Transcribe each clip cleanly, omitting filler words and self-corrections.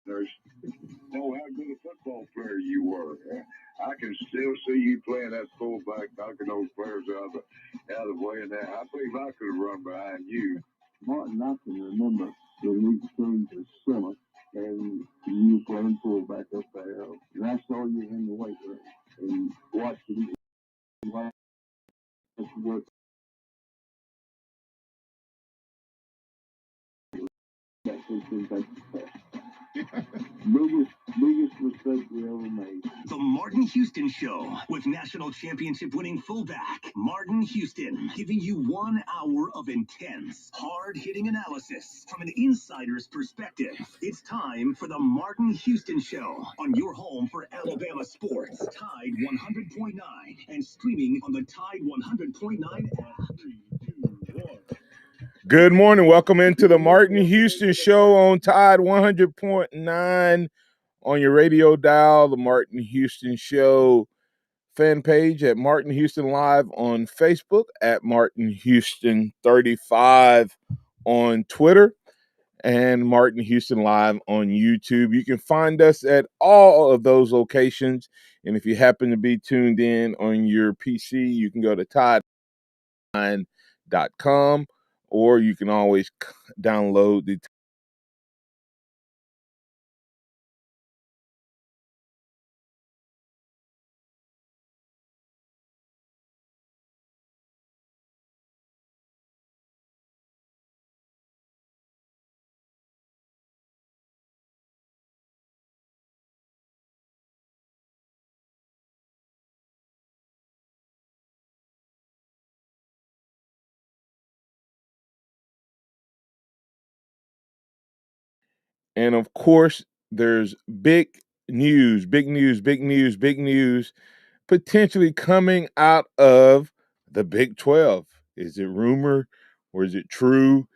know how good a football player you were. I can still see you playing that fullback, knocking those players out of the way. And that I believe I could have run behind you. Martin, I can remember when we came to summer and you were playing fullback up there, and I saw you in the weight room and watched you work. Biggest mistake we ever made. The Martin Houston Show with national championship winning fullback Martin Houston, giving you 1 hour of intense, hard-hitting analysis from an insider's perspective. It's time for the Martin Houston Show on your home for Alabama sports, Tide 100.9, and streaming on the Tide 100.9 app. 3, 2, 1. Good morning. Welcome into the Martin Houston Show on Tide 100.9 on your radio dial. The Martin Houston Show fan page at Martin Houston Live on Facebook, at Martin Houston 35 on Twitter, and Martin Houston Live on YouTube. You can find us at all of those locations. And if you happen to be tuned in on your PC, you can go to tide9.com. Or you can always download the and of course there's big news potentially coming out of the Big 12. Is it rumor or is it true?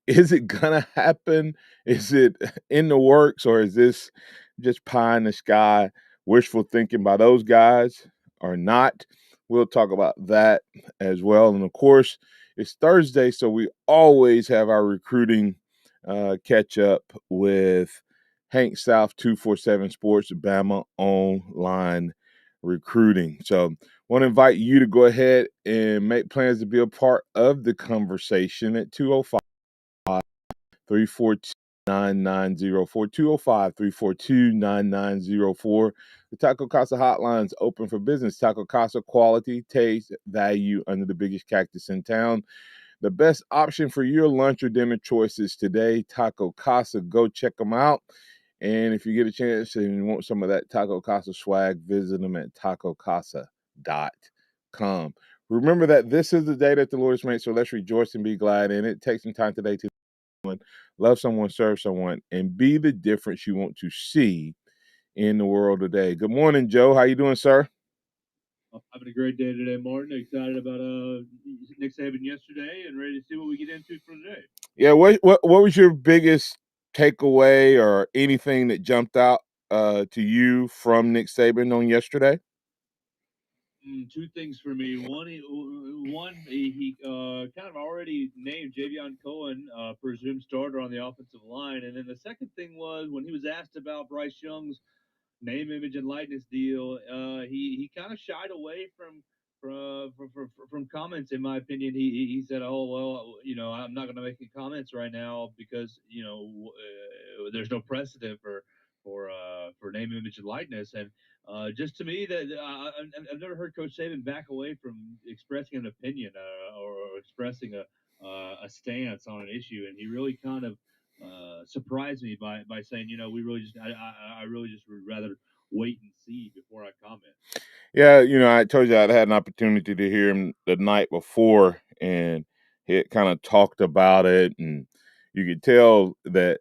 Is it gonna happen? Is it in the works, or is this just pie in the sky, wishful thinking by those guys or not? We'll talk about that as well. And of course, it's Thursday, so we always have our recruiting catch up with Hank South 247 Sports, Bama online recruiting. So want to invite you to go ahead and make plans to be a part of the conversation at 205 342 9904 205 342 9904. The Taco Casa hotline is open for business. Taco Casa, quality, taste, value under the biggest cactus in town. The best option for your lunch or dinner choices today, Taco Casa. Go check them out. And if you get a chance and you want some of that Taco Casa swag, visit them at tacocasa.com. Remember that this is the day that the Lord has made, so let's rejoice and be glad in it. Take some time today to love someone, serve someone, and be the difference you want to see in the world today. Good morning, Joe. How you doing, sir? I'm having a great day today, Martin. Excited about Nick Saban yesterday and ready to see what we get into for today. Yeah, what was your biggest takeaway or anything that jumped out to you from Nick Saban on yesterday? Two things for me. One, he kind of already named Javion Cohen presumed starter on the offensive line, and then the second thing was when he was asked about Bryce Young's name, image, and likeness deal, he kind of shied away from comments. In my opinion, he said, "Oh well, I'm not going to make any comments right now because there's no precedent for name, image, and likeness." And just to me, that I've never heard Coach Saban back away from expressing an opinion or expressing a stance on an issue, and he really kind of surprised me by saying, we really just I really just would rather wait and see before I comment. Yeah, I told you I'd had an opportunity to hear him the night before, and he had kind of talked about it, and you could tell that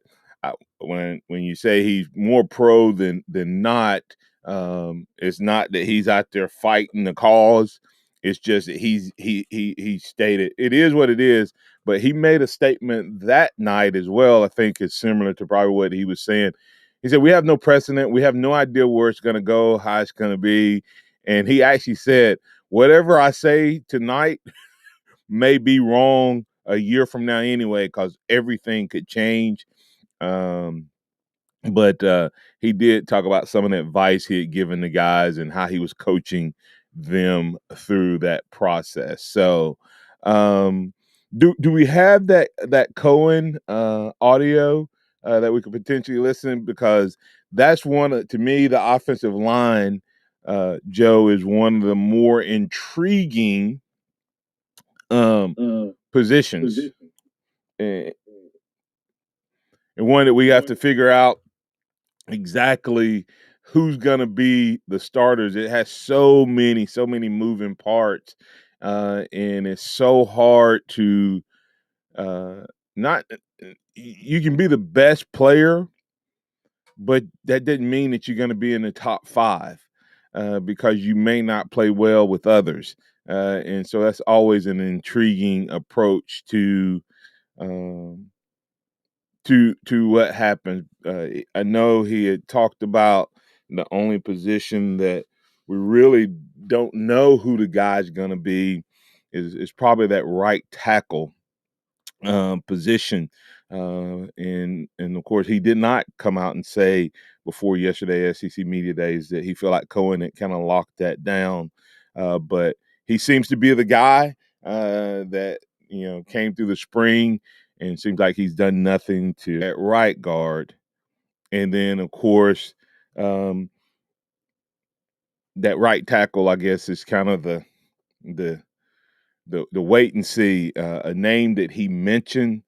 when you say he's more pro than not, it's not that he's out there fighting the cause. It's just that he stated it is what it is. But he made a statement that night as well. I think is similar to probably what he was saying. He said we have no precedent. We have no idea where it's going to go, how it's going to be. And he actually said, whatever I say tonight may be wrong a year from now anyway, because everything could change. But he did talk about some of the advice he had given the guys and how he was coaching them through that process. So, do we have that Cohen audio that we could potentially listen? Because that's to me, the offensive line, Joe, is one of the more intriguing positions, and one that we have to figure out exactly who's going to be the starters. It has so many moving parts, and it's so hard to not. You can be the best player, but that doesn't mean that you're going to be in the top five, because you may not play well with others, and so that's always an intriguing approach to. Um, to what happened. I know he had talked about the only position that we really don't know who the guy's going to be is probably that right tackle position. And of course, he did not come out and say before yesterday SEC Media Days that he felt like Cohen had kind of locked that down. But he seems to be the guy that came through the spring, and it seems like he's done nothing to at right guard. And then, of course, that right tackle, I guess, is kind of the wait and see. A name that he mentioned,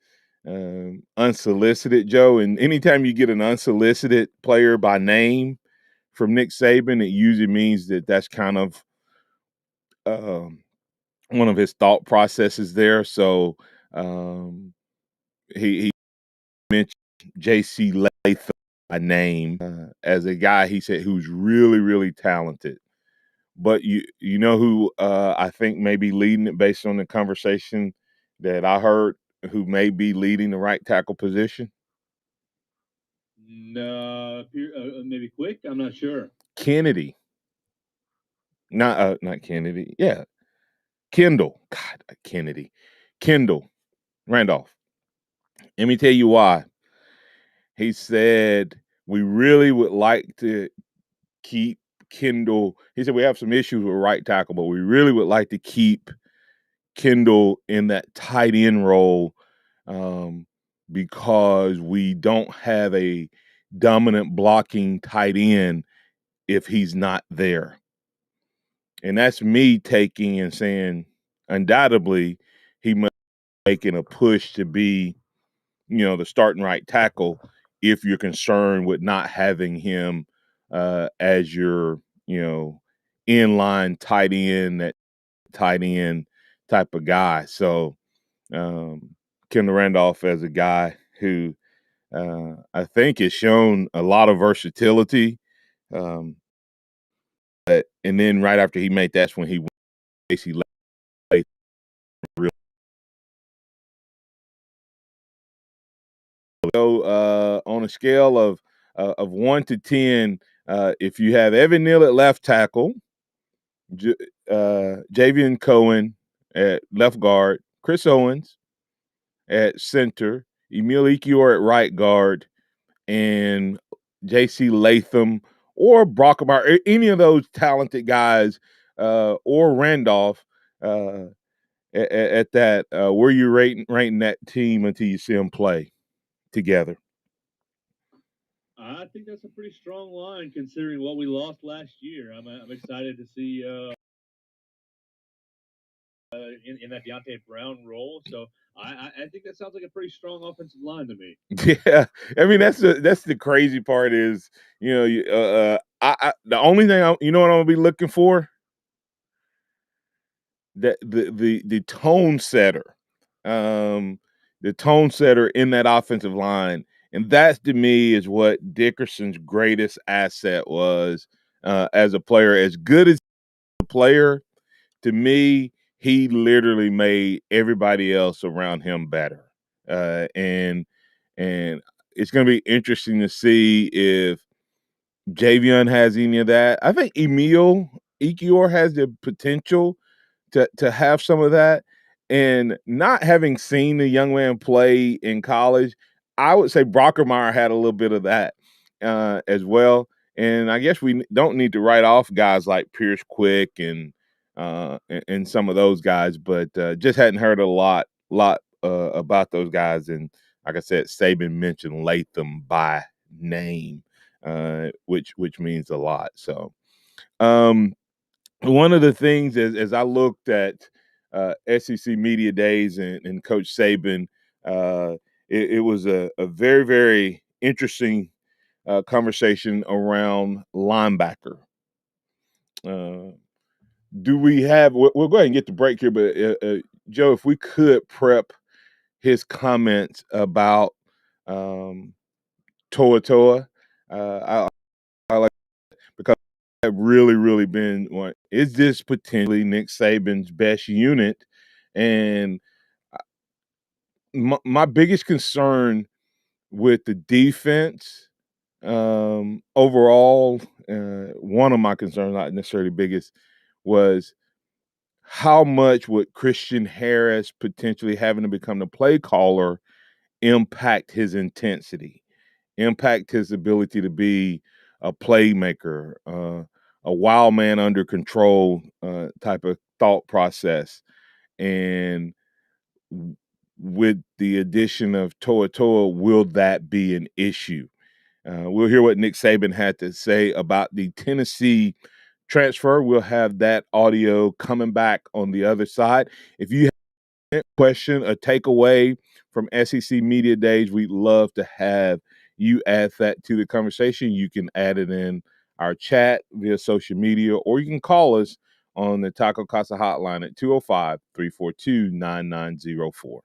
unsolicited, Joe. And anytime you get an unsolicited player by name from Nick Saban, it usually means that that's kind of one of his thought processes there. So he mentioned J.C. Latham by name as a guy, he said, who's really, really talented. But you know who I think may be leading it based on the conversation that I heard, who may be leading the right tackle position? No, maybe Quick. I'm not sure. Kennedy. Not Kennedy. Yeah. Kendall. God, Kennedy. Kendall Randolph. Let me tell you why. He said we really would like to keep Kendall. He said we have some issues with right tackle, but we really would like to keep Kendall in that tight end role, because we don't have a dominant blocking tight end if he's not there. And that's me taking and saying, undoubtedly, he must be making a push to be, the starting right tackle if you're concerned with not having him as your, inline tight end, that tight end type of guy. So, Kendall Randolph as a guy who I think has shown a lot of versatility. And then right after he made that's when he basically left. So on a scale of 1 to 10, if you have Evan Neal at left tackle, Javion Cohen at left guard, Chris Owens at center, Emil Ekiyor at right guard, and J.C. Latham or Brockermeyer, any of those talented guys, or Randolph at that, where you rating that team until you see them play together? I think that's a pretty strong line considering what we lost last year. I'm excited to see in that Deontay Brown role. So I think that sounds like a pretty strong offensive line to me. Yeah, I mean that's the crazy part is the only thing what I'm gonna be looking for, that the tone setter, the tone setter in that offensive line, and that to me is what Dickerson's greatest asset was as a player. As good as a player, to me, he literally made everybody else around him better, and it's going to be interesting to see if Javion has any of that. I think Emil Ekiyor has the potential to have some of that. And not having seen the young man play in college, I would say Brockermeyer had a little bit of that. as well. And I guess we don't need to write off guys like Pierce Quick and some of those guys, but just hadn't heard a lot about those guys. And like I said, Saban mentioned Latham by name, which means a lot. So one of the things as I looked at SEC Media Days and Coach Saban, it was a very, very interesting conversation around linebacker. Do we have? We'll go ahead and get the break here, but Joe, if we could prep his comments about Toa Toa, I like because have really, really been one. Is this potentially Nick Saban's best unit? And my biggest concern with the defense overall, one of my concerns, not necessarily biggest, was how much would Christian Harris potentially having to become the play caller impact his intensity, impact his ability to be a playmaker, a wild man under control type of thought process. And with the addition of Toa Toa, will that be an issue? We'll hear what Nick Saban had to say about the Tennessee transfer. We'll have that audio coming back on the other side. If you have a question, a takeaway from SEC Media Days, we'd love to have you add that to the conversation. You can add it in our chat via social media, or you can call us on the Taco Casa hotline at 205-342-9904.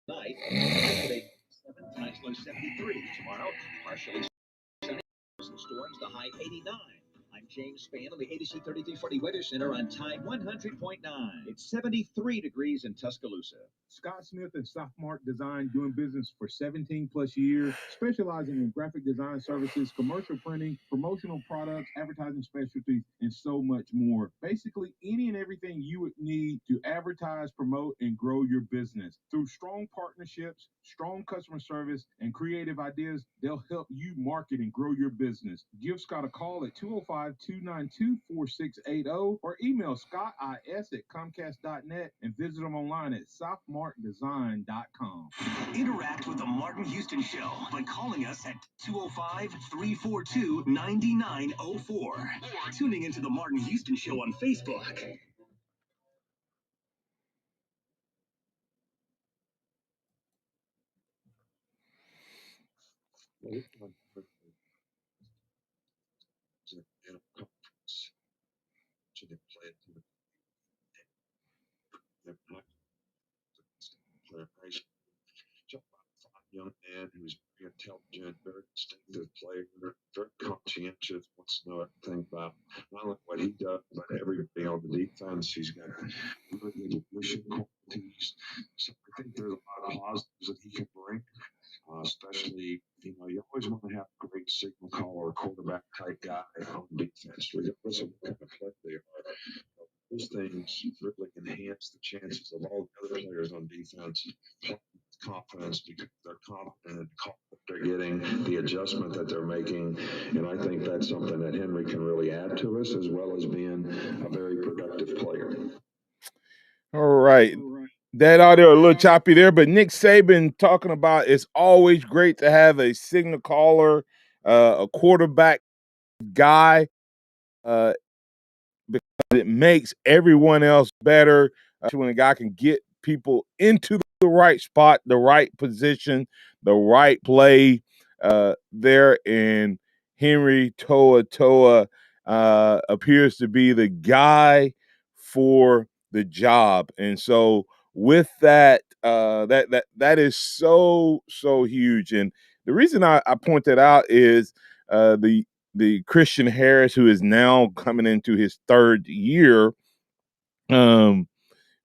Night, yesterday 7, tonight's low 73. Tomorrow, partially sunny, storms, the high 89. I'm James Spann on the ABC 3340 Weather Center on Tide 100.9. It's 73 degrees in Tuscaloosa. Scott Smith and Sophomart Design, doing business for 17 plus years, specializing in graphic design services, commercial printing, promotional products, advertising specialties, and so much more. Basically, any and everything you would need to advertise, promote, and grow your business. Through strong partnerships, strong customer service, and creative ideas, they'll help you market and grow your business. Give Scott a call at 205-292-4680 or email scottis@comcast.net and visit them online at sophmartdesign.com. Interact with the Martin Houston Show by calling us at 205-342-9904 or tuning into the Martin Houston Show on Facebook. Young man who's very intelligent, very distinctive player, very conscientious, wants to know everything about not only what he does, but everybody on the defense. He's got really good leadership qualities. So I think there's a lot of positives that he can bring, especially, you always want to have a great signal caller, quarterback type guy on defense, regardless of what kind of play they are. Those things really enhance the chances of all the other players on defense playing with confidence because they're confident in the call that they're getting, the adjustment that they're making. And I think that's something that Henry can really add to us, as well as being a very productive player. All right. That audio a little choppy there, but Nick Saban talking about it's always great to have a signal caller, a quarterback guy, because it makes everyone else better. When a guy can get people into the right spot, the right position, the right play there, and Henry Toa appears to be the guy for the job. And so with that, that is so huge. And the reason I point that out is the Christian Harris, who is now coming into his third year.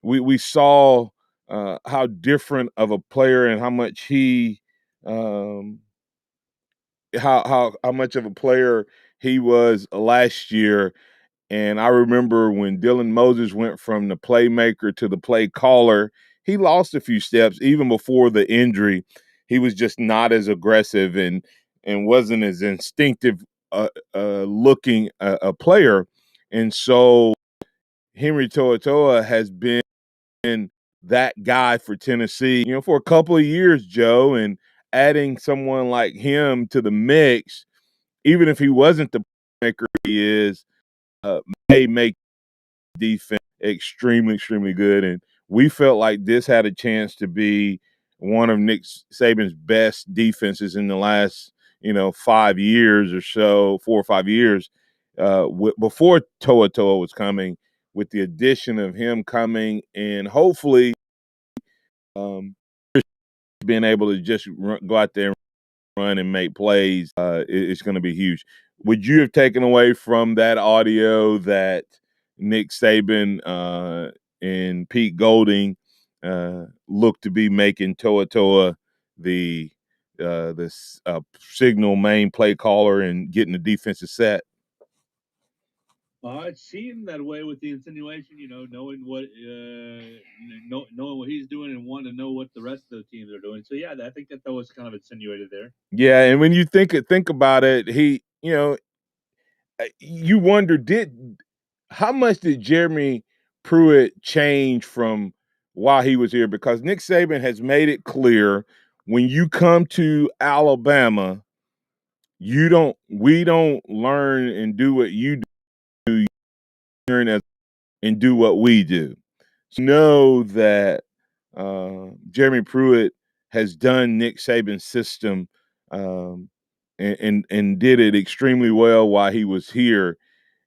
We saw how different of a player and how much he how much of a player he was last year. And I remember when Dylan Moses went from the playmaker to the play caller, he lost a few steps even before the injury. He was just not as aggressive and wasn't as instinctive looking a player. And so Henry Toa has been that guy for Tennessee, for a couple of years, Joe, and adding someone like him to the mix, even if he wasn't the maker he is, may make defense extremely good. And we felt like this had a chance to be one of Nick Saban's best defenses in the last, 5 years or so, 4 or 5 years, before Toa was coming, with the addition of him coming and hopefully being able to just go out there and run and make plays, it's going to be huge. Would you have taken away from that audio that Nick Saban and Pete Golding look to be making Toa the signal main play caller and getting the defensive set? It seemed that way with the insinuation, knowing what knowing what he's doing and wanting to know what the rest of the teams are doing. So yeah, I think that was kind of insinuated there. Yeah, and when you think about it, he, you wonder how much did Jeremy Pruitt change from while he was here? Because Nick Saban has made it clear when you come to Alabama, we don't learn and do what you do. You learn and do what we do. So know that Jeremy Pruitt has done Nick Saban's system and did it extremely well while he was here.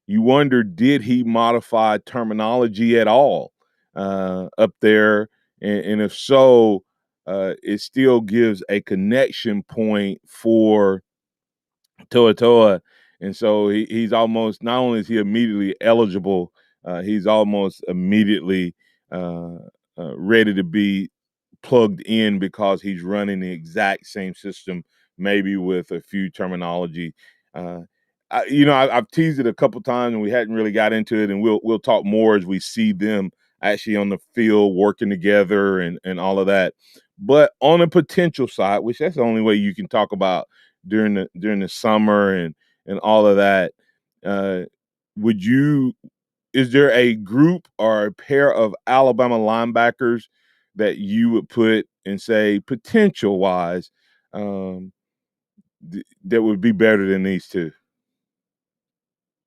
You wonder, did he modify terminology at all up there? And if so, it still gives a connection point for Toa And so he's almost, not only is he immediately eligible, he's almost immediately ready to be plugged in because he's running the exact same system, maybe with a few terminology. I've teased it a couple times and we hadn't really got into it, and we'll talk more as we see them actually on the field working together and all of that. But on a potential side, which that's the only way you can talk about during the summer and all of that, uh, would you? Is there a group or a pair of Alabama linebackers that you would put and say potential wise that would be better than these two?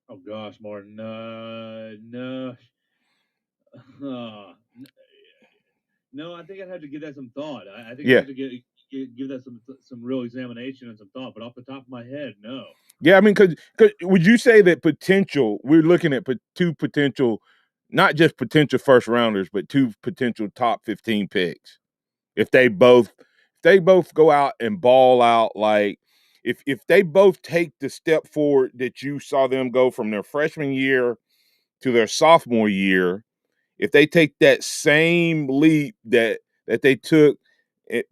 Oh gosh, Martin. No. No, I think I'd have to give that some thought. I think I'd Yeah. have to give that some real examination and some thought. But off the top of my head, no. Yeah, I mean, because would you say that potential, we're looking at two potential, not just potential first rounders, but two potential top 15 picks? If they both go out and ball out, like if they both take the step forward that you saw them go from their freshman year to their sophomore year, if they take that same leap that they took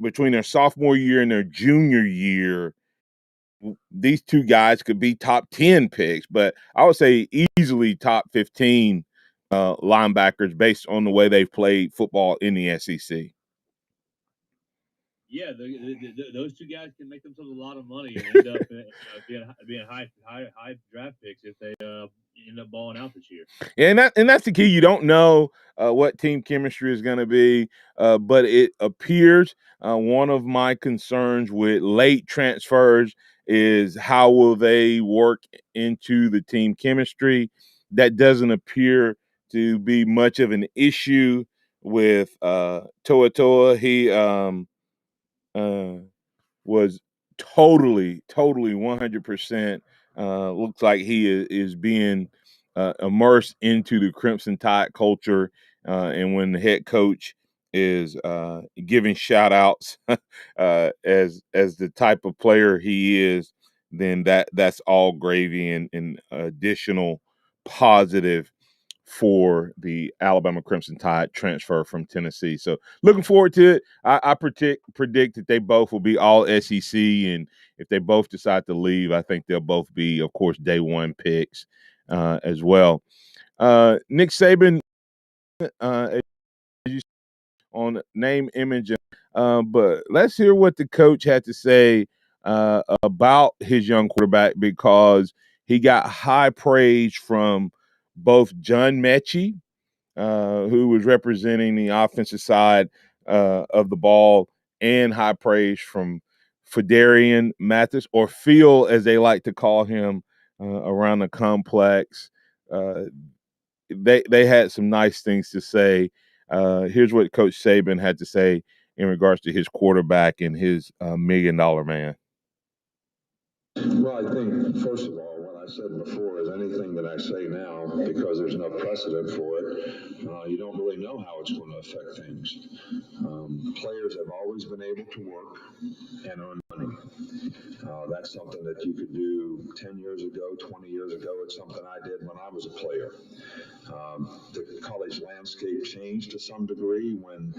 between their sophomore year and their junior year, these two guys could be top 10 picks, but I would say easily top 15 linebackers based on the way they've played football in the SEC. Yeah, those two guys can make themselves a lot of money and end up being high draft picks if they end up balling out this year. Yeah, and that's the key. You don't know what team chemistry is going to be, but it appears one of my concerns with late transfers is how will they work into the team chemistry. That doesn't appear to be much of an issue with Toa Toa. He was totally 100%. Looks like he is being immersed into the Crimson Tide culture. And when the head coach is giving shout outs as the type of player he is, then that's all gravy and additional positive for the Alabama Crimson Tide transfer from Tennessee. So looking forward to it. I predict that they both will be all SEC, and if they both decide to leave, I think they'll both be, of course, day one picks as well. Nick Saban, as you on name, image, but let's hear what the coach had to say about his young quarterback, because he got high praise from both John Mechie, who was representing the offensive side of the ball, and high praise from Fedarian Mathis, or Phil, as they like to call him around the complex. They had some nice things to say. Here's what Coach Saban had to say in regards to his quarterback and his $1 million man. Well, I think, first of all, what I said before is anything that I say now, because there's no precedent for it, you don't really know how it's going to affect things. Players have always been able to work and earn money. That's something that you could do 10 years ago, 20 years ago. It's something I did when I was a player. The college landscape changed to some degree when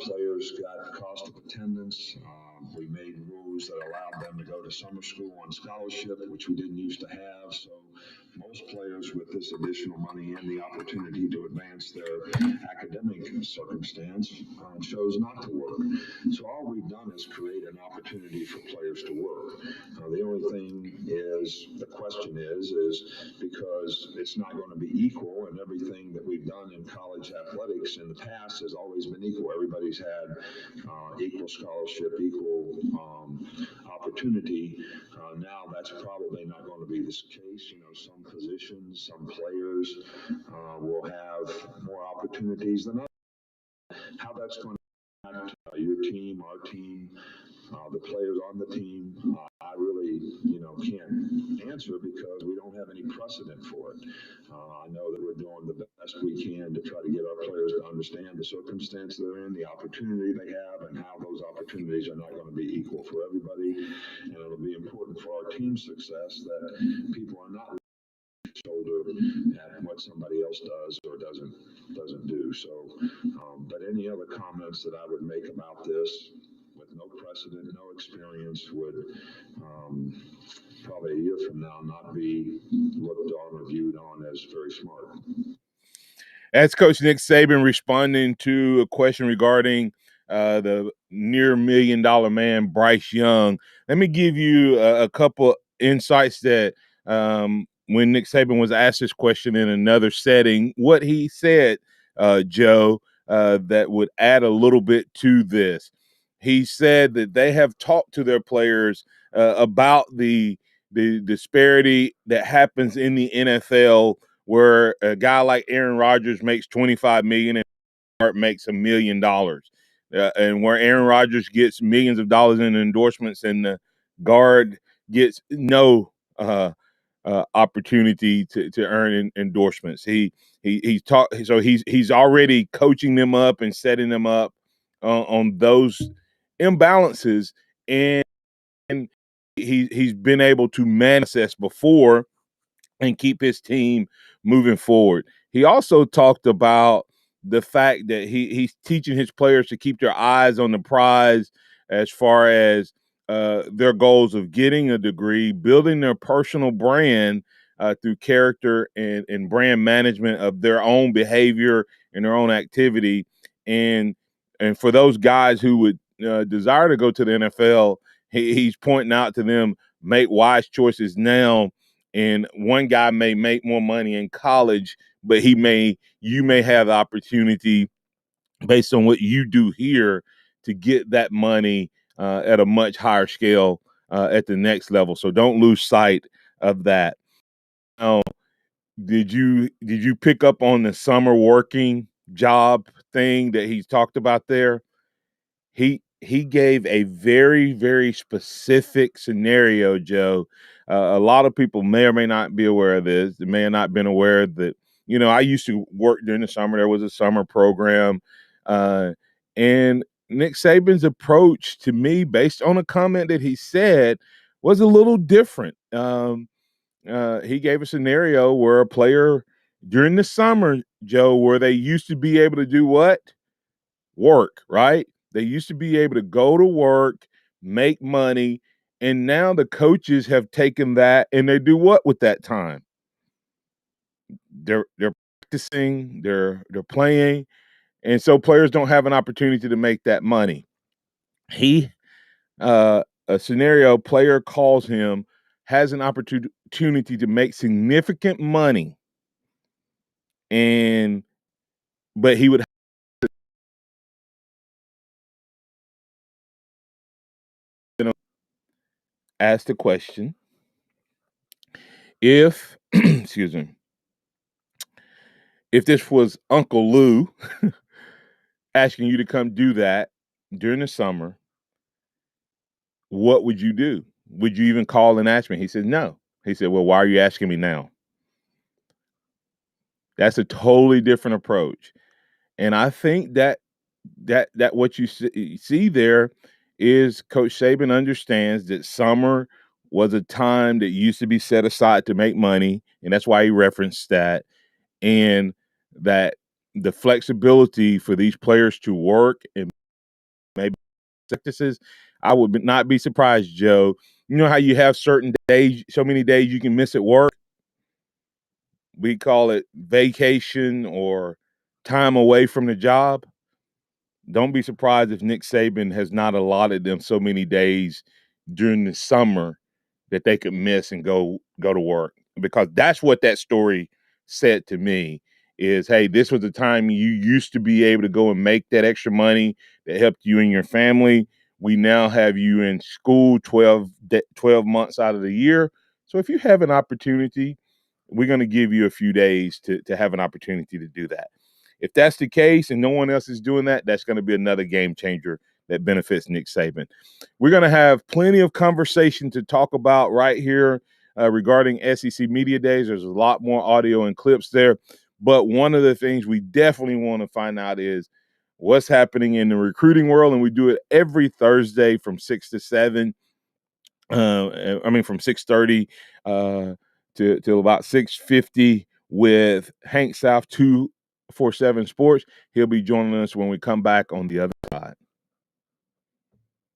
players got cost of attendance. We made rules that allowed them to go to summer school on scholarship, which we didn't used to have. So most players with this additional money and the opportunity to advance their academic circumstance chose not to work. So all we've done is create an opportunity for players to work. The only thing is, the question is because it's not going to be equal, and everything that we've done in college athletics in the past has always been equal. Everybody's had equal scholarship, equal opportunity. Now that's probably not going to be the case. Some positions, some players will have more opportunities than others. How that's going to impact your team, our team, the players on the team, I really, can't answer because we don't have any precedent for it. I know that we're doing the best we can to try to get our players to understand the circumstance they're in, the opportunity they have, and how those opportunities are not going to be equal for everybody. And it'll be important for our team's success that people are not shoulder at what somebody else does or doesn't do. So, but any other comments that I would make about this, with no precedent, no experience, would probably a year from now not be looked on or viewed on as very smart. That's Coach Nick Saban responding to a question regarding the near $1 million man, Bryce Young. Let me give you a couple insights that when Nick Saban was asked this question in another setting, what he said, Joe, that would add a little bit to this. He said that they have talked to their players about the disparity that happens in the NFL, where a guy like Aaron Rodgers makes $25 million and Hart makes $1 million, and where Aaron Rodgers gets millions of dollars in endorsements and the guard gets no opportunity to earn endorsements. He's already coaching them up and setting them up on those imbalances, and he's been able to manifest before and keep his team moving forward. He also talked about the fact that he's teaching his players to keep their eyes on the prize as far as their goals of getting a degree, building their personal brand through character and brand management of their own behavior and their own activity. And for those guys who would desire to go to the NFL, he's pointing out to them, make wise choices now. And one guy may make more money in college, but you may have the opportunity based on what you do here to get that money at a much higher scale at the next level. So don't lose sight of that. Now, did you pick up on the summer working job thing that he's talked about there? He gave a very, very specific scenario, Joe. A lot of people may or may not be aware of this. They may have not been aware that, I used to work during the summer. There was a summer program. And Nick Saban's approach to me, based on a comment that he said, was a little different. He gave a scenario where a player during the summer, Joe, where they used to be able to do what? Work, right? They used to be able to go to work, make money, and now the coaches have taken that and they do what with that time? They're practicing, they're playing, and so players don't have an opportunity to make that money. A scenario player calls him, has an opportunity to make significant money, but he would ask the question, if excuse me, if this was Uncle Lou asking you to come do that during the summer, what would you do? Would you even call and ask me? He said, no. He said, well, why are you asking me now? That's a totally different approach. And I think that what you see there is Coach Saban understands that summer was a time that used to be set aside to make money, and that's why he referenced that, and that the flexibility for these players to work and maybe practices, I would not be surprised, Joe. You know how you have certain days, so many days you can miss at work? We call it vacation or time away from the job. Don't be surprised if Nick Saban has not allotted them so many days during the summer that they could miss and go to work, because that's what that story said to me is, hey, this was the time you used to be able to go and make that extra money that helped you and your family. We now have you in school 12 months out of the year. So if you have an opportunity, we're going to give you a few days to have an opportunity to do that. If that's the case and no one else is doing that, that's going to be another game changer that benefits Nick Saban. We're going to have plenty of conversation to talk about right here regarding SEC Media Days. There's a lot more audio and clips there. But one of the things we definitely want to find out is what's happening in the recruiting world. And we do it every Thursday from 6 to 7. From 6:30 till about 6:50 with Hank South 247 Sports. He'll be joining us when we come back on the other side.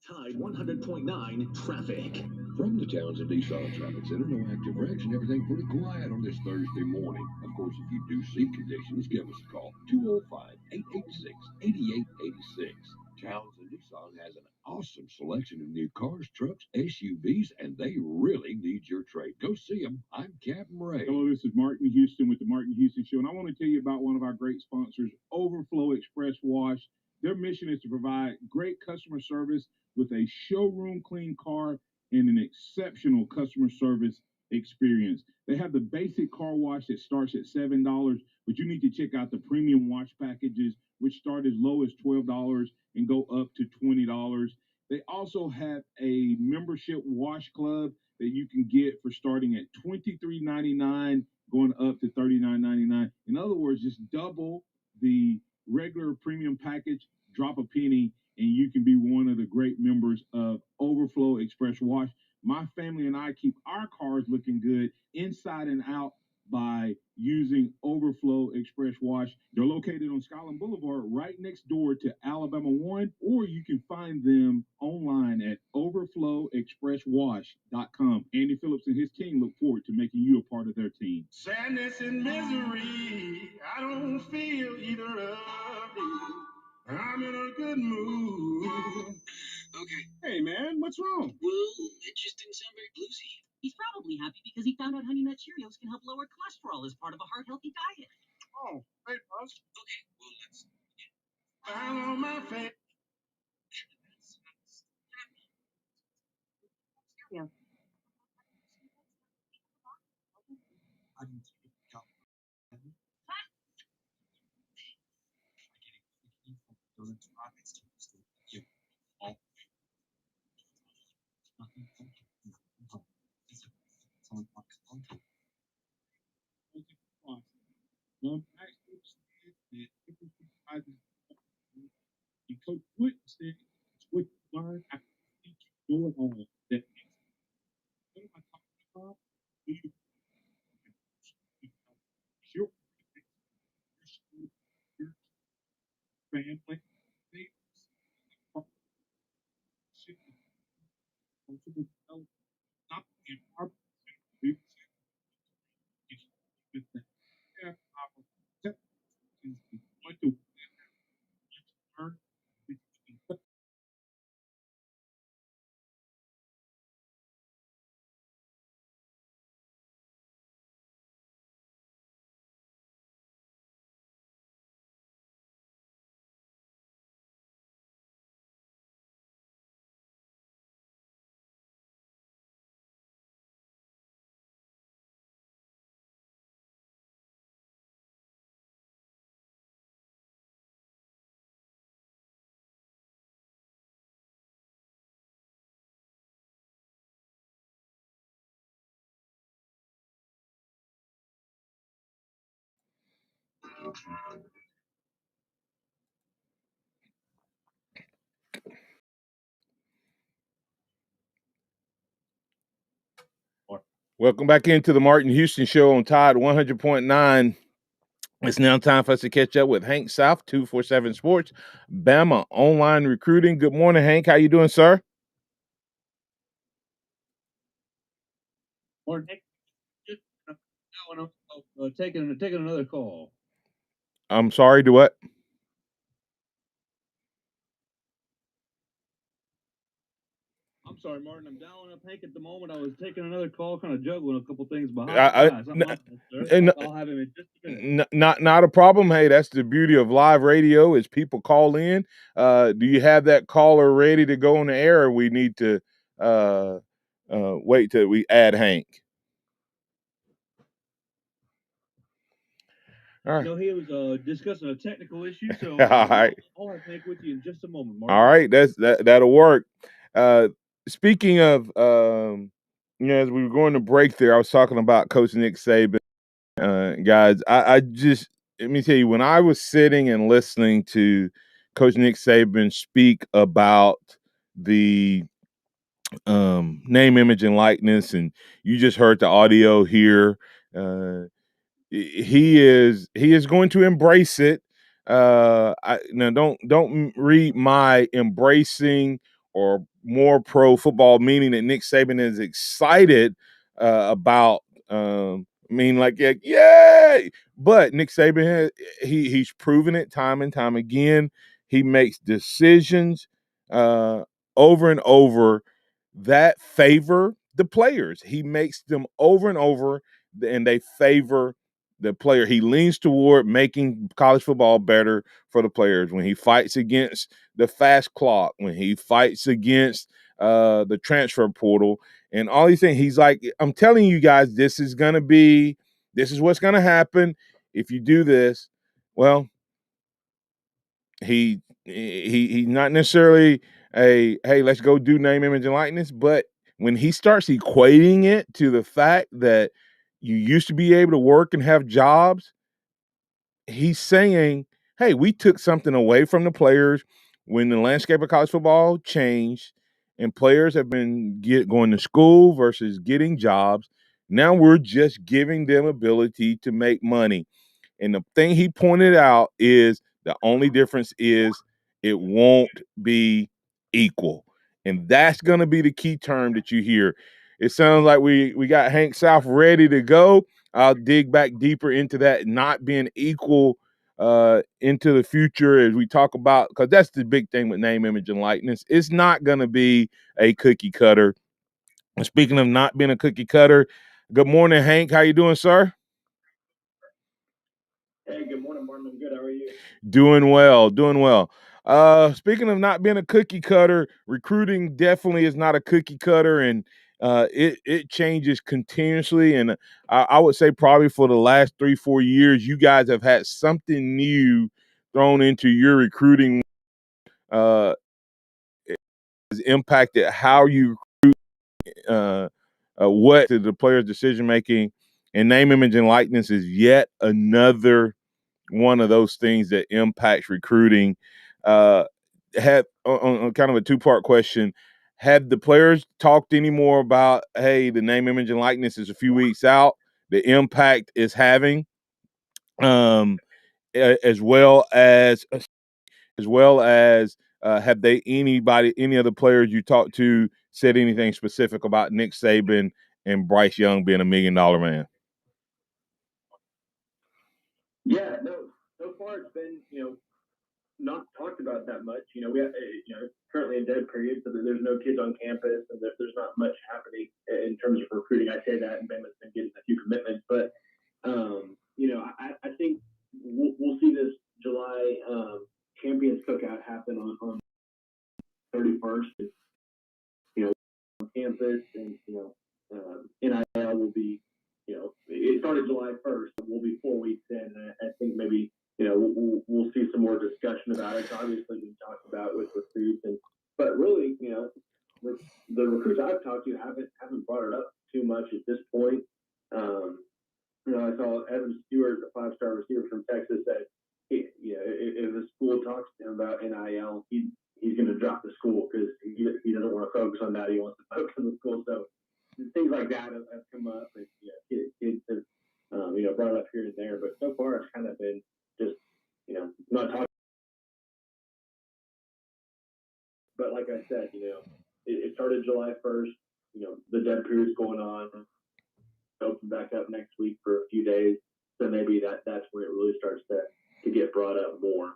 Tide 100.9 traffic. From the Townsend Nissan Traffic Center, no active wrecks and everything pretty quiet on this Thursday morning. Of course, if you do see conditions, give us a call. 205-886-8886. Townsend Nissan has an awesome selection of new cars, trucks, SUVs, and they really need your trade. Go see them. I'm Captain Ray. Hello, this is Martin Houston with the Martin Houston Show, and I want to tell you about one of our great sponsors, Overflow Express Wash. Their mission is to provide great customer service with a showroom clean car and an exceptional customer service experience. They have the basic car wash that starts at $7, but you need to check out the premium wash packages, which start as low as $12 and go up to $20. They also have a membership wash club that you can get for starting at $23.99, going up to $39.99. In other words, just double the regular premium package, drop a penny, and you can be one of the great members of Overflow Express Wash. My family and I keep our cars looking good inside and out by using Overflow Express Wash. They're located on Skyland Boulevard right next door to Alabama 1, or you can find them online at overflowexpresswash.com. Andy Phillips and his team look forward to making you a part of their team. Sadness and misery, I don't feel either of these. I'm in a good mood. Okay. Hey, man, what's wrong? Well, it just didn't sound very bluesy. He's probably happy because he found out Honey Nut Cheerios can help lower cholesterol as part of a heart-healthy diet. Oh, wait, Buzz. Okay, well, let's begin. Smile on my face. Cheerios. I didn't think it got Coach Wood said, it's what you learn after you do it all. That makes what am I talking about? Your family, not in our Welcome back into the Martin Houston Show on Tide 100.9. It's now time for us to catch up with Hank South, 247 Sports, Bama Online Recruiting. Good morning, Hank. How you doing, sir? Or just taking another call. I'm sorry, to what? I'm sorry, Martin. I'm dialing up Hank at the moment. I was taking another call, kind of juggling a couple things behind. I'll have him in just a minute. Not a problem. Hey, that's the beauty of live radio is people call in. Do you have that caller ready to go on the air, or we need to wait till we add Hank? All right. No, he was discussing a technical issue, so all right. I'll have Hank with you in just a moment, Martin. All right, that'll work. Speaking of, as we were going to break there, I was talking about Coach Nick Saban. Guys, I just, let me tell you, when I was sitting and listening to Coach Nick Saban speak about the name, image, and likeness, and you just heard the audio here. He is going to embrace it. Now don't read my embracing or more pro football meaning that Nick Saban is excited about. Like yeah, yay! But Nick Saban he's proven it time and time again. He makes decisions uh, over and over that favor the players. He makes them over and over, and they favor the player. He leans toward making college football better for the players. When he fights against the fast clock, when he fights against the transfer portal, and all these things, he's like, I'm telling you guys, this is what's gonna happen if you do this. Well, he's not necessarily a hey, let's go do name, image, and likeness, but when he starts equating it to the fact that you used to be able to work and have jobs, he's saying, hey, we took something away from the players when the landscape of college football changed and players have been going to school versus getting jobs. Now we're just giving them ability to make money. And the thing he pointed out is the only difference is it won't be equal. And that's going to be the key term that you hear. It sounds like we got Hank South ready to go. I'll dig back deeper into that not being equal into the future as we talk about, because that's the big thing with name, image, and likeness. It's not going to be a cookie cutter. And speaking of not being a cookie cutter, good morning, Hank. How you doing, sir? Hey, good morning, Martin. I'm good. How are you? Doing well. Speaking of not being a cookie cutter, recruiting definitely is not a cookie cutter, and it changes continuously. And I would say probably for the last 3-4 years, you guys have had something new thrown into your recruiting. Uh, has impacted how you what the players' decision making, and name, image, and likeness is yet another one of those things that impacts recruiting. Uh, have on kind of a two-part question. Have the players talked any more about, hey, the name, image, and likeness is a few weeks out, the impact is having, as well as have any other players you talked to said anything specific about Nick Saban and Bryce Young being $1 million man? Yeah, no. So far, it's been not talked about that much. We have currently in dead period, so there's no kids on campus, and there's not much happening in terms of recruiting. I say that, and Bama's been getting a few commitments, but I think we'll see this July Champions Cookout happen on 31st. On campus, and NIL will be, it started July 1st. We'll be 4 weeks in. And I think maybe we'll see some more discussion about it. It's obviously been talked about with recruits, but really, the recruits I've talked to haven't brought it up too much at this point. I saw Evan Stewart, the 5-star receiver from Texas, said, if a school talks to him about NIL, he's going to drop the school because he doesn't want to focus on that. He wants to focus on the school. So things like that have come up, and kids have brought it up here and there. But so far, it's kind of been just not talking. But like I said, it started July 1st. The dead period's going on. Open back up next week for a few days. So maybe that's when it really starts to get brought up more.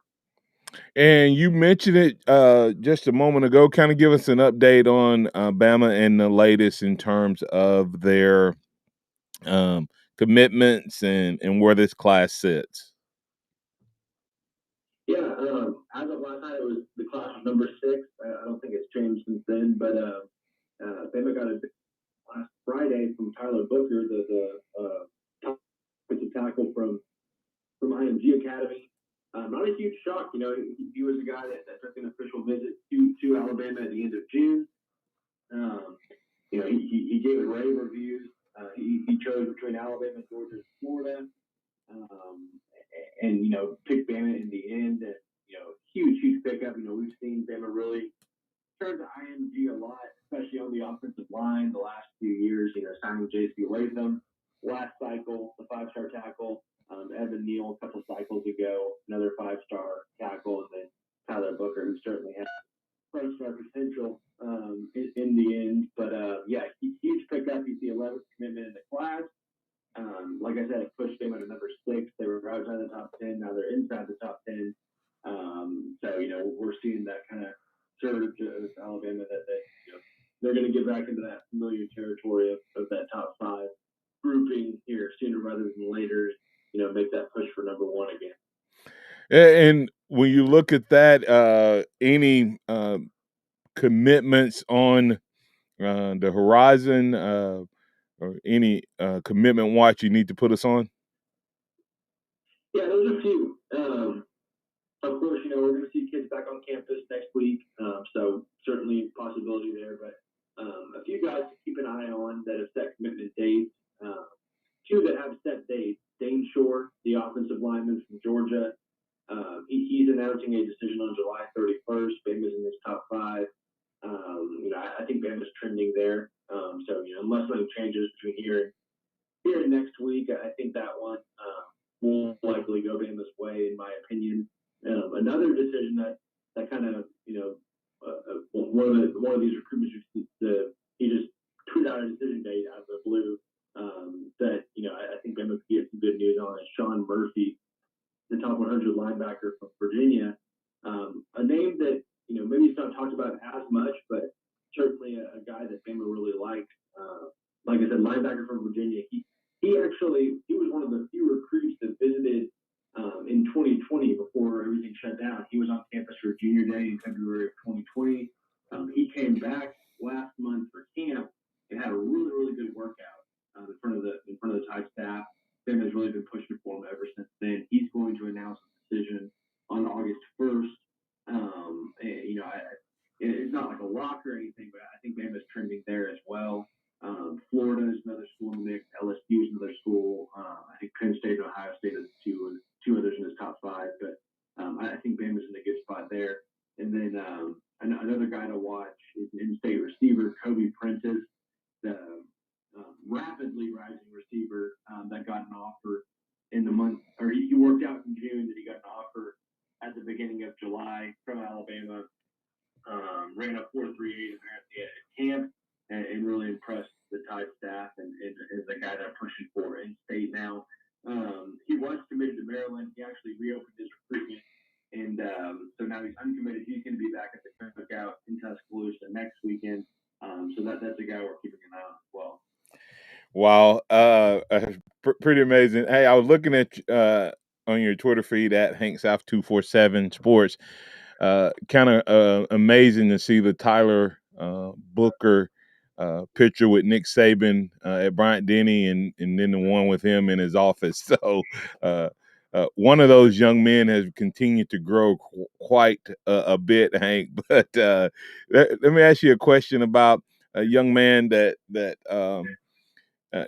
And you mentioned it just a moment ago. Kind of give us an update on Bama and the latest in terms of their commitments and where this class sits. Yeah, as of last night, it was the class was number 6. I don't think it's changed since then, but Bama got a last Friday from Tyler Booker, the top offensive tackle from IMG Academy. Not a huge shock, he was a guy that took an official visit to Alabama at the end of June. He gave it rave reviews. He chose between Alabama, Georgia, and Florida, and picked Bama in the end. And huge pickup. We've seen Bama really turned to IMG a lot, especially on the offensive line the last few years. Signing J.C. Latham last cycle, the 5-star tackle. Evan Neal a couple cycles ago, another 5-star tackle, and then Tyler Booker, who certainly has 5-star potential in the end. But yeah, huge pickup. He's the 11th commitment in the class. Like I said, it pushed them at number 6. They were outside the top 10. Now they're inside the top 10. So we're seeing that kind of surge of Alabama that they're going to get back into that familiar territory of that top 5 grouping here sooner rather than later. Make that push for number 1 again. And when you look at that, any commitments on the horizon, or any commitment watch you need to put us on? Yeah, there's a few. Of course, we're going to see kids back on campus next week, so certainly a possibility there. But a few guys to keep an eye on that have set commitment dates. 2 that have set dates. Dane Shore, the offensive lineman from Georgia, he's announcing a decision on July 31st. Bama's in his top 5. I think Bama's trending there. So unless something changes between here and next week, I think that one will likely go Bama's way, in my opinion. Another decision that kind of one of these recruitments, he just tweeted out a decision date out of the blue that I think Bama could get some good news on is Sean Murphy, the top 100 linebacker from Virginia. A name that maybe it's not talked about as much, but certainly a guy that Bama really liked. Like I said, linebacker from Virginia. He was one of the few recruits that visited in 2020 before everything shut down. He was on campus for Junior Day in February of 2020. He came back last month for camp and had a really, really good workout in front of the Tide staff. Bama has really been pushing for him ever since then. He's going to announce a decision on August 1st. It's not like a lock or anything, but I think Bama's trending there as well. Florida is another school in the mix. LSU is another school. I think Penn State and Ohio State are two others in his top 5. But I think Bama's in a good spot there. And then another guy to watch is an in-state receiver, Kobe Prentice, the rapidly rising receiver that got an offer in the month, or he worked out in June that he got an offer at the beginning of July from Alabama. Ran a 4.38 apparently at camp and really impressed the Tide staff and is the guy they're pushing for in state now. He was committed to Maryland. He actually reopened his recruitment, and so now he's uncommitted. He's going to be back at the cookout in Tuscaloosa next weekend. So that's a guy we're keeping an eye on as well. Wow, pretty amazing. Hey, I was looking at on your Twitter feed at HankSouth247 Sports. Kind of amazing to see the Tyler Booker picture with Nick Saban at Bryant-Denny, and then the one with him in his office. So one of those young men has continued to grow quite a bit, Hank. But let me ask you a question about a young man that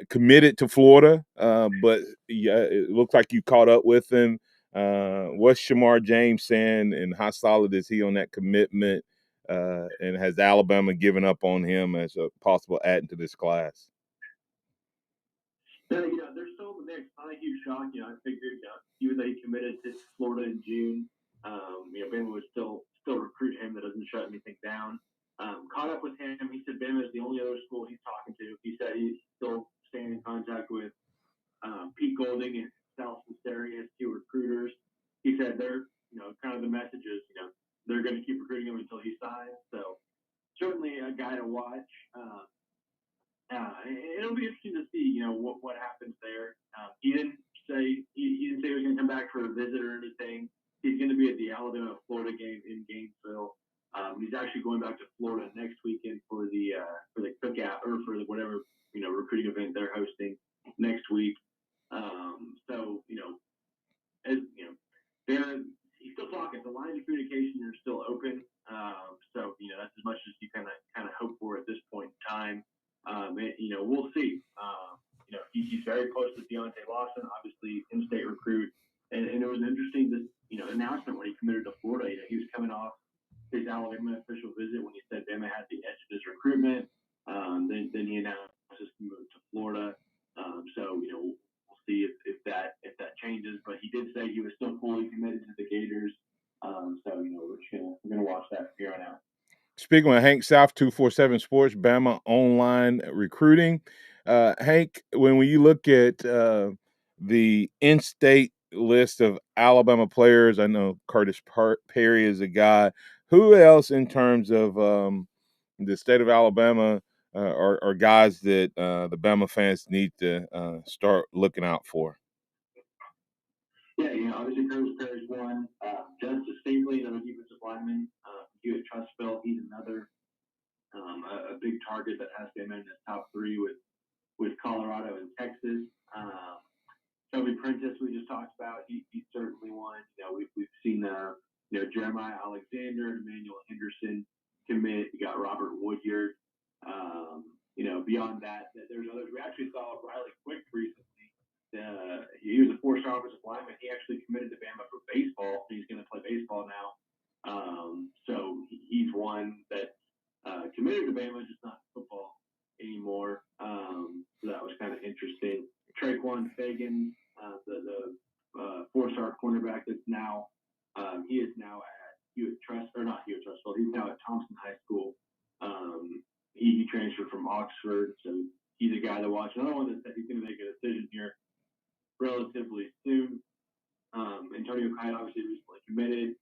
committed to Florida, but yeah, it looks like you caught up with him. What's Shamar James saying, and how solid is he on that commitment? And has Alabama given up on him as a possible add to this class? They're still in the mix. Not a huge shock. I figured even though he committed to Florida in June, Bama would still recruit him. That doesn't shut anything down. Caught up with him. He said Bama is the only other school he's talking to. He said he's still staying in contact with Pete Golding and Sal Cestari as 2 recruiters. He said they're, kind of the message is, they're going to keep recruiting him until he signs. So certainly a guy to watch. It'll be interesting to see, what happens there. He didn't say he was going to come back for a visit or anything. He's going to be at the Alabama-Florida game in Gainesville. He's actually going back to Florida next weekend for the cookout or for the whatever recruiting event they're hosting next week. He's still talking. The lines of communication are still open. That's as much as you kind of hope for at this point in time. We'll see. He's very close to Deontay Lawson, obviously in-state recruit, and it was interesting this announcement when he committed to Florida. He was coming off his Alabama official visit when he said Bama had the edge in his recruitment. Then he announced his move to Florida. So we'll see if that changes. But he did say he was still fully committed to the Gators. So we're gonna watch that from here on out. Speaking with Hank South, 247 Sports, Bama Online Recruiting. Hank, when you look at the in-state list of Alabama players, I know Curtis Perry is a guy. Who else in terms of the state of Alabama are guys that the Bama fans need to start looking out for? Yeah, obviously Curtis Perry's one. Justice Stingley, another defensive lineman. Hewitt Trustville, he's another. A big target that has been in the top three with Colorado and Texas. Toby Prentice, we just talked about, he's certainly one. We've seen Jeremiah Alexander, Emmanuel Henderson commit. You got Robert Woodyard. Beyond that, there's others. We actually saw Riley Quick recently. He was a four-star offensive lineman. He actually committed to Bama for baseball. He's going to play baseball now. So he's one that committed to Bama, just not football anymore. So that was kind of interesting. Fagan, the four-star cornerback that's now he is now at Trustville. He's now at Thompson High School. He transferred from Oxford, so he's a guy to watch. Another one that said he's going to make a decision here relatively soon. Antonio Kite obviously recently committed.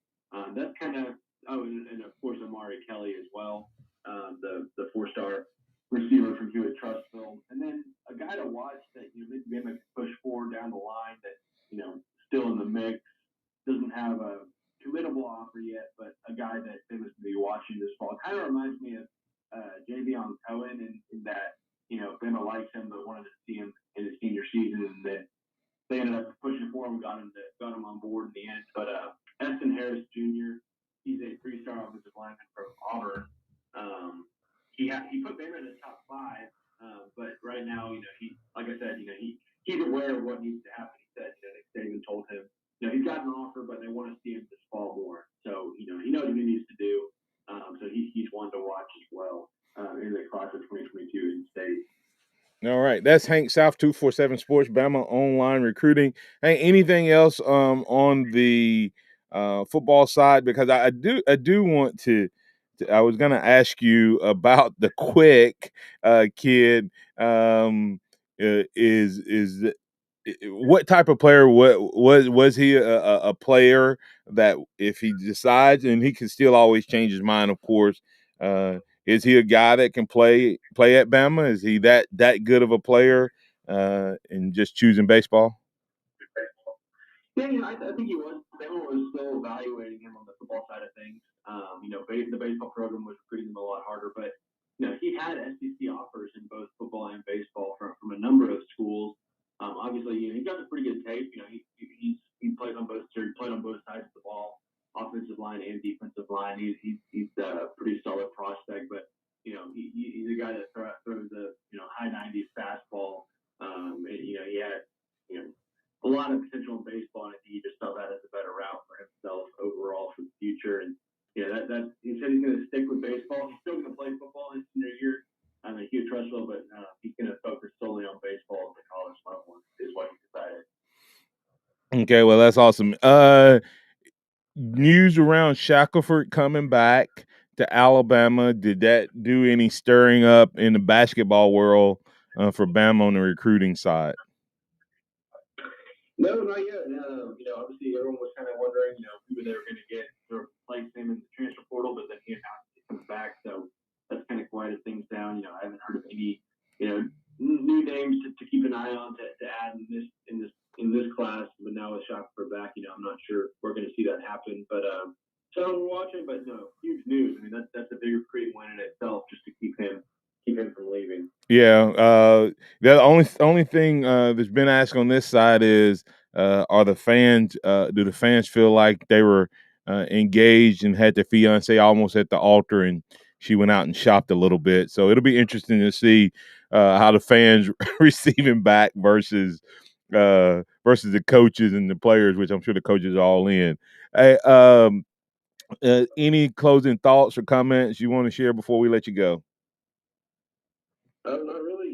That's kind of and of course Amari Kelly as well, the four-star receiver from Hewitt Trustville. And then a guy to watch that maybe Bama can push forward down the line that still in the mix, doesn't have a committable offer yet, but a guy that Bama's going to be watching this fall. Kind of reminds me of Javion Cohen in that Bama likes him but wanted to see him in his senior season, and then they ended up pushing for him, got him on board in the end. But Edson Harris Jr., he's a three-star offensive lineman from Auburn. He put Bama in the top five, but right now, he, like I said, he's aware of what needs to happen. He said, Nick Saban told him, he's got an offer, but they want to see him this fall more. So, he knows what he needs to do. So he's one to watch as well in the class of 2022 in state. All right, that's Hank South, 247 Sports, Bama Online Recruiting. Hey, anything else on the football side? Because I do want to. I was going to ask you about the Quick kid. What type of player? Was he a player that if he decides, and he can still always change his mind, of course. Is he a guy that can play at Bama? Is he that good of a player in just choosing baseball? Yeah, I think he was. Bama was still evaluating him on the football side of things. The baseball program was recruiting him a lot harder, but he had SEC offers in both football and baseball from a number of schools. Obviously, he got a pretty good tape. He played on both sides of the ball, offensive line and defensive line. He's a pretty solid prospect, but he's a guy that throws the high 90s fastball. He had a lot of potential in baseball, and I think he just saw that as a better route for himself overall for the future. And that he said he's going to stick with baseball. He's still going to play football his senior year. Hugh Trustville, but he's going to focus solely on baseball at the college level is what he decided. Okay, well that's awesome. News around Shackleford coming back to Alabama. Did that do any stirring up in the basketball world for Bama on the recruiting side? No, not yet. Obviously everyone was kind of wondering, who they were going to get to replace him in the transfer portal, but then he announced he comes back, so that's kind of quieted things down. I haven't heard of any, new names to keep an eye on to add in this class. But now with Shackleford back, I'm not sure if we're going to see that happen. But so we're watching, but no, huge news. I mean, that's a big recruiting win in itself, just to keep him from leaving. Yeah. The only thing that's been asked on this side is, are the fans? Do the fans feel like they were engaged and had their fiance almost at the altar, and she went out and shopped a little bit? So it'll be interesting to see how the fans receive him back versus the coaches and the players, which I'm sure the coaches are all in. Hey, Any closing thoughts or comments you want to share before we let you go? Not really.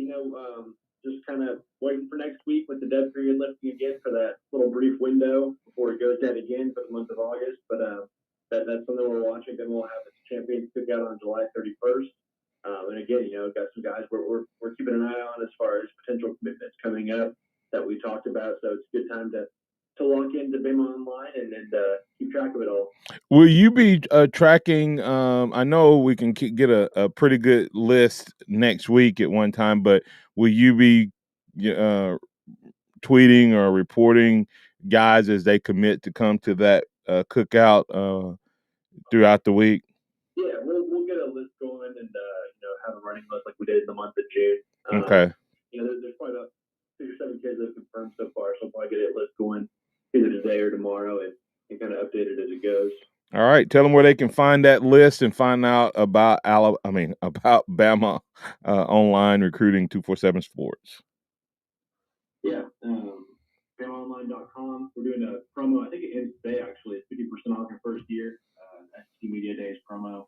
Just kind of waiting for next week with the dead period lifting again for that little brief window before it goes dead again for the month of August. But that's something we're watching. Then we'll have the Champions Cookout on July 31st. And again, got some guys we're keeping an eye on as far as potential commitments coming up that we talked about. So it's a good time to log into Bama Online and keep track of it all. Will you be tracking? I know we can get a pretty good list next week at one time, but will you be tweeting or reporting guys as they commit to come to that cookout throughout the week? Yeah, we'll get a list going and have a running list like we did in the month of June. Okay. There's probably about 6 or 7 kids that have confirmed so far, so I'll probably get a list going either today or tomorrow and kind of update it as it goes. All right. Tell them where they can find that list and find out about about Bama online recruiting 247 Sports. Yeah, BamaOnline.com. We're doing a promo. I think it ends today. Actually, it's 50% off your first year. SEC Media Days promo.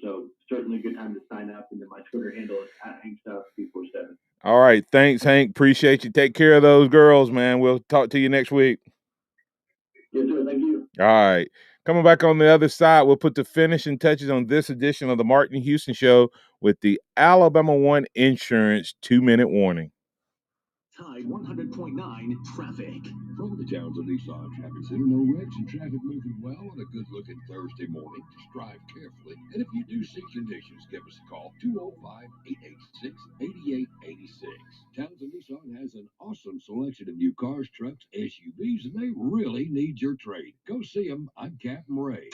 So certainly a good time to sign up. And then my Twitter handle is @HankStuff247. All right. Thanks, Hank. Appreciate you. Take care of those girls, man. We'll talk to you next week. Yes, sir. Thank you. All right. Coming back on the other side, we'll put the finishing touches on this edition of the Martin Houston Show with the Alabama One Insurance 2-minute warning. Tide 100.9 traffic. From the Townsend Nissan Traffic Center, no wrecks and traffic moving well on a good-looking Thursday morning. Just drive carefully. And if you do see conditions, give us a call, 205-886-8886. Townsend Nissan has an awesome selection of new cars, trucks, SUVs, and they really need your trade. Go see them. I'm Captain Ray.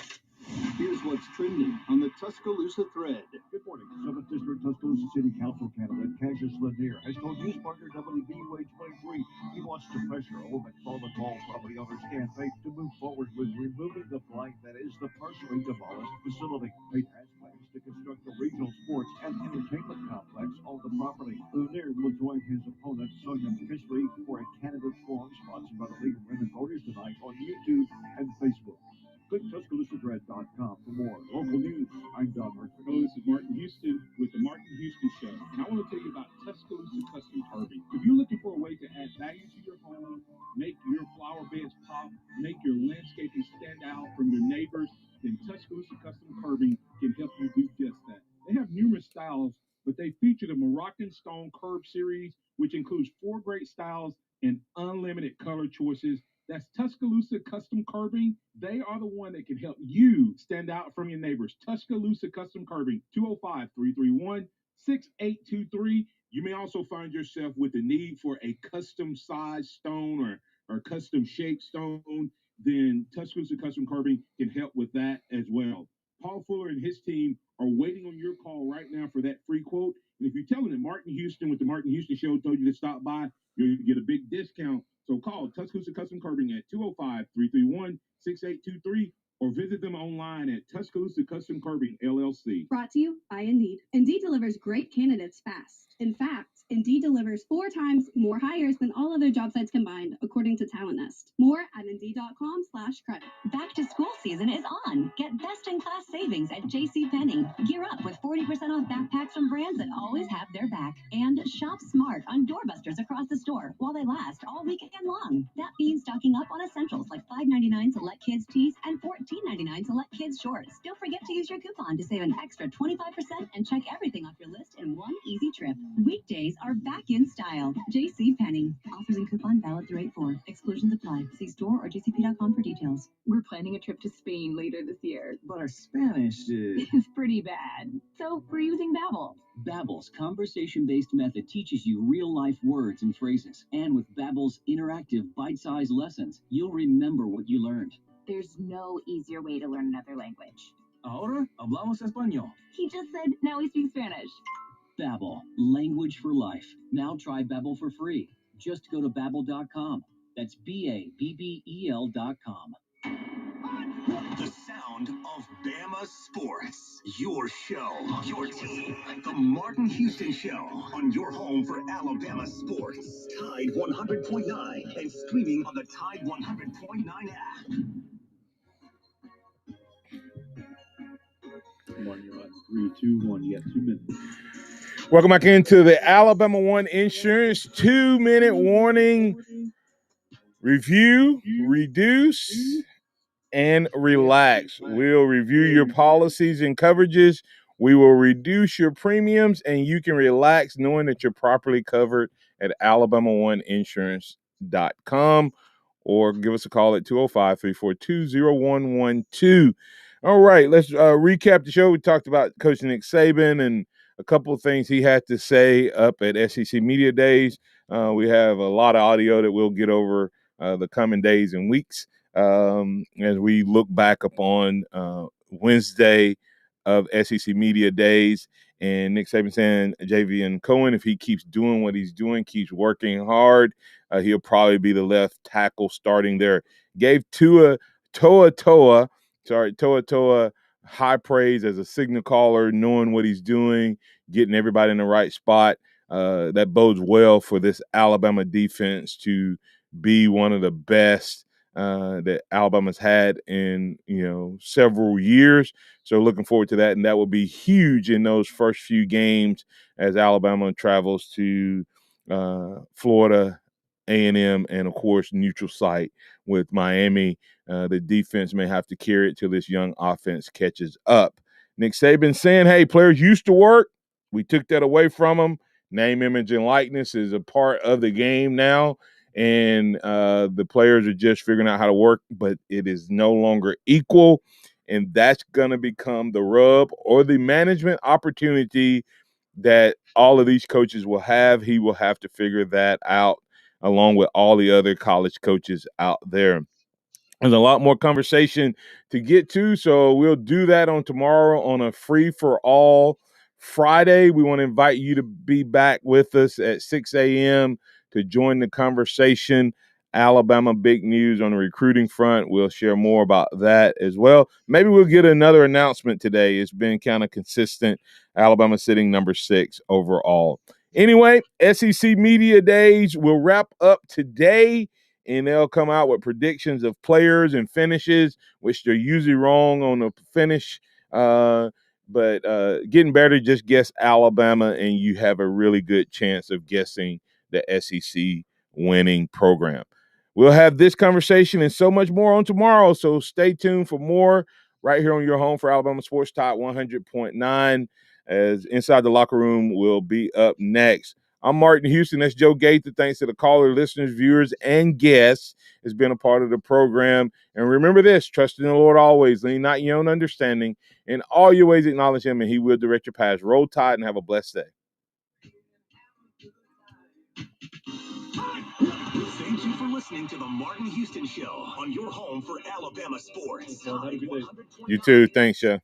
Here's what's trending on the Tuscaloosa thread. Good morning. 7th District Tuscaloosa City Council candidate Cassius Lanier has told news partner WVUH 23 he wants to pressure Old McFarland Mall property owners and Faith to move forward with removing the blight that is the partially demolished facility. Faith has plans to construct a regional sports and entertainment complex on the property. Lanier will join his opponent Sonia Fisley for a candidate forum sponsored by the League of Women Voters tonight on YouTube and Facebook. Click TuscaloosaThread.com for more local news. I'm Don Murphy. Hello, this is Martin Houston with the Martin Houston Show. And I want to tell you about Tuscaloosa Custom Curbing. If you're looking for a way to add value to your home, make your flower beds pop, make your landscaping stand out from your neighbors, then Tuscaloosa Custom Curbing can help you do just that. They have numerous styles, but they feature the Moroccan Stone Curb series, which includes 4 great styles and unlimited color choices. That's Tuscaloosa Custom Curbing. They are the one that can help you stand out from your neighbors. Tuscaloosa Custom Curbing, 205-331-6823. You may also find yourself with the need for a custom size stone or custom shaped stone. Then Tuscaloosa Custom Curbing can help with that as well. Paul Fuller and his team are waiting on your call right now for that free quote. And if you tell them that Martin Houston with the Martin Houston Show told you to stop by, you'll get a big discount. So call Tuscaloosa Custom Curbing at 205-331-6823 or visit them online at Tuscaloosa Custom Curbing, LLC. Brought to you by Indeed. Indeed delivers great candidates fast. In fact, Indeed delivers 4 times more hires than all other job sites combined, according to Talent Nest. More at Indeed.com/credit. Back to school season is on. Get best-in-class savings at JCPenney. Gear up with 40% off backpacks from brands that always have their back. And shop smart on doorbusters across the store while they last all weekend long. That means stocking up on essentials like $5.99 select kids tees and $14.99 select kids shorts. Don't forget to use your coupon to save an extra 25% and check everything off your list in one easy trip. Weekdays are back in style. JCPenney. Offers and coupon valid through 8/4. Exclusions apply. See store or jcp.com for details. We're planning a trip to Spain later this year. But our Spanish is pretty bad. So we're using Babbel. Babbel's conversation-based method teaches you real-life words and phrases. And with Babbel's interactive bite-sized lessons, you'll remember what you learned. There's no easier way to learn another language. Ahora hablamos español. He just said, now we speak Spanish. Babbel, language for life. Now try Babbel for free. Just go to Babbel.com. That's BABBEL.com. The sound of Bama sports. Your show, your team. The Martin Houston Show on your home for Alabama sports. Tide 100.9 and streaming on the Tide 100.9 app. Come on, you're on 3, 2, 1. You got 2 minutes. Welcome back into the Alabama One Insurance 2-minute warning. Review, reduce, and relax. We'll review your policies and coverages. We will reduce your premiums, and you can relax knowing that you're properly covered at alabama1insurance.com, or give us a call at 205-342-0112. All right, let's recap the show. We talked about Coach Nick Saban and a couple of things he had to say up at SEC Media Days. We have a lot of audio that we'll get over the coming days and weeks as we look back upon Wednesday of SEC Media Days. And Nick Saban saying Javion Cohen, if he keeps doing what he's doing, keeps working hard, he'll probably be the left tackle starting there. Gave Toa high praise as a signal caller, knowing what he's doing, getting everybody in the right spot. That bodes well for this Alabama defense to be one of the best that Alabama's had in several years. So looking forward to that, and that will be huge in those first few games as Alabama travels to Florida A&M, and of course neutral site with Miami. The defense may have to carry it till this young offense catches up. Nick Saban saying, hey, players used to work. We took that away from them. Name, image, and likeness is a part of the game now, and the players are just figuring out how to work, but it is no longer equal, and that's going to become the rub or the management opportunity that all of these coaches will have. He will have to figure that out along with all the other college coaches out there. There's a lot more conversation to get to, so we'll do that on tomorrow on a free-for-all Friday. We want to invite you to be back with us at 6 a.m. to join the conversation. Alabama big news on the recruiting front. We'll share more about that as well. Maybe we'll get another announcement today. It's been kind of consistent. Alabama sitting number 6 overall. Anyway, SEC Media Days will wrap up today, and they'll come out with predictions of players and finishes, which they're usually wrong on the finish. But getting better, just guess Alabama, and you have a really good chance of guessing the SEC winning program. We'll have this conversation and so much more on tomorrow, so stay tuned for more right here on your home for Alabama Sports Talk 100.9, as Inside the Locker Room will be up next. I'm Martin Houston. That's Joe Gaither. Thanks to the caller, listeners, viewers, and guests has been a part of the program. And remember this, trust in the Lord always, lean not your own understanding. In all your ways acknowledge him, and he will direct your paths. Roll Tide and have a blessed day. Thank you for listening to the Martin Houston Show on your home for Alabama sports. You too. Thanks, Joe.